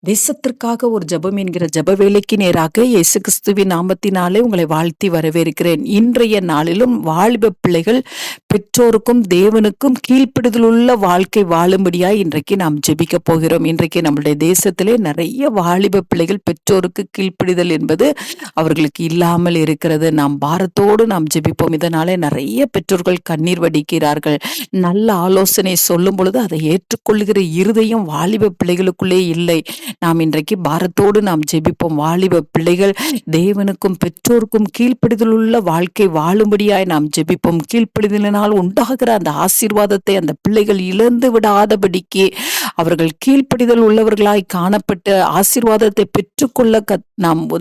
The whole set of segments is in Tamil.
தேசத்திற்காக ஒரு ஜெபம் என்கிற ஜெப வேலைக்கு நேராக இயேசு கிறிஸ்துவின் நாமத்தினாலே உங்களை வாழ்த்தி வரவேற்கிறேன். இன்றைய நாளிலும் வாலிப பிள்ளைகள் பெற்றோருக்கும் தேவனுக்கும் கீழ்ப்படிதலுள்ள வாழ்க்கை வாழும்படியாய் இன்றைக்கு நாம் ஜெபிக்க போகிறோம். இன்றைக்கு நம்முடைய தேசத்திலே நிறைய வாலிப பிள்ளைகள் பெற்றோருக்கு கீழ்ப்படிதல் என்பது அவர்களுக்கு இல்லாமல் இருக்கிறது. நாம் பாரத்தோடு நாம் ஜெபிப்போம். இதனாலே நிறைய பெற்றோர்கள் கண்ணீர் வடிக்கிறார்கள். நல்ல ஆலோசனை சொல்லும் பொழுது அதை ஏற்றுக்கொள்கிற இருதயம் வாலிப பிள்ளைகளுக்குள்ளே இல்லை. நாம் இன்றைக்கு பாரத்தோடு நாம் ஜெபிப்போம். வாலிப பிள்ளைகள் தேவனுக்கும் பெற்றோருக்கும் கீழ்ப்படிதலுள்ள வாழ்க்கை வாழும்படியாய் நாம் ஜெபிப்போம். கீழ்ப்படிதலினால் உண்டாகிற அந்த ஆசீர்வாதத்தை அந்த பிள்ளைகள் இழந்து விடாதபடிக்கு அவர்கள் கீழ்ப்படிதல் உள்ளவர்களாய் காணப்பட்ட ஆசீர்வாதத்தை பெற்றுக்கொள்ள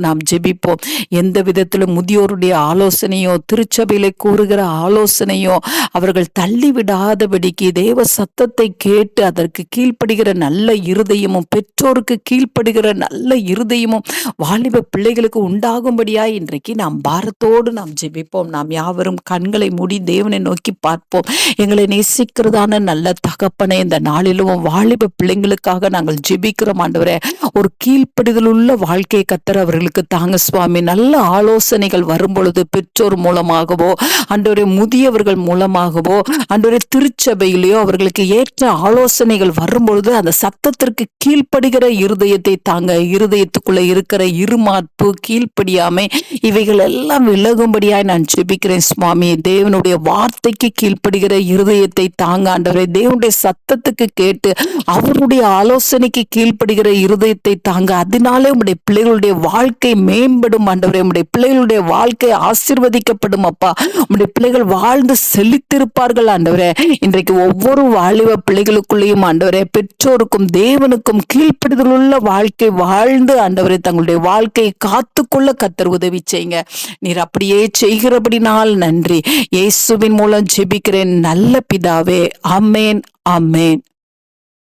நாம் ஜெபிப்போம். எந்த விதத்திலும் முதியோருடைய ஆலோசனையோ திருச்சபையிலே கூறுகிற ஆலோசனையோ அவர்கள் தள்ளிவிடாதபடிக்கு தேவ சத்தத்தை கேட்டு அதற்கு கீழ்ப்படுகிற நல்ல இருதயமும் பெற்றோருக்கு கீழ்ப்படுகிற நல்ல இருதயமும் வாலிப பிள்ளைகளுக்கு உண்டாகும்படியாய் இன்றைக்கு நாம் பாரத்தோடு நாம் ஜெபிப்போம். நாம் யாவரும் கண்களை மூடி தேவனை நோக்கி பார்ப்போம். எங்களை நேசிக்கிறதான நல்ல தகப்பனை இந்த நாளிலும் வாலிப பிள்ளைங்களுக்காக நாங்கள் ஜெபிக்கிறோம். ஆண்டவரே, ஒரு கீழ்ப்படிதல் உள்ள வாழ்க்கையை கத்தர் அவர்களுக்கு தாங்க சுவாமி. நல்ல ஆலோசனைகள் வரும் பொழுது பெற்றோர் மூலமாகவோ ஆண்டவரே முதியவர்கள் மூலமாகவோ ஆண்டவரே திருச்சபையிலேயோ அவர்களுக்கு ஏற்ற ஆலோசனைகள் வரும் பொழுது அந்த சத்தத்திற்கு கீழ்ப்படுகிற இருதயத்தை தாங்க. இருதயத்துக்குள்ள இருக்கிற இருமாப்பு கீழ்ப்படியாமை இவைகள் எல்லாம் விலகும்படியாய் நான் ஜெபிக்கிறேன் சுவாமி. தேவனுடைய வார்த்தைக்கு கீழ்ப்படுகிற இருதயத்தை தாங்க ஆண்டவரே. தேவனுடைய சத்தத்துக்கு கேட்டு அவருடைய ஆலோசனைக்கு கீழ்ப்படுகிற இருதயத்தை தாங்க. அதனாலே உம்முடைய பிள்ளைகளுடைய வாழ்க்கை மேம்படும் ஆண்டவரே. உம்முடைய பிள்ளைகளுடைய வாழ்க்கை ஆசீர்வதிக்கப்படும் அப்பா. உம்முடைய பிள்ளைகள் வாழ்ந்து செழித்திருப்பார்கள் ஆண்டவரே. இன்றைக்கு ஒவ்வொரு வாலிப பிள்ளைகளுக்குள்ளேயும் ஆண்டவரே பெற்றோருக்கும் தேவனுக்கும் கீழ்ப்படிதலுள்ள வாழ்க்கை வாழ்ந்து ஆண்டவரே தங்களுடைய வாழ்க்கையை காத்துக்கொள்ள கத்தர் உதவி செய்யுங்க. நீர் அப்படியே செய்கிறபடினால் நன்றி. இயேசுவின் மூலம் ஜெபிக்கிறேன் நல்ல பிதாவே. ஆமென், ஆமென்.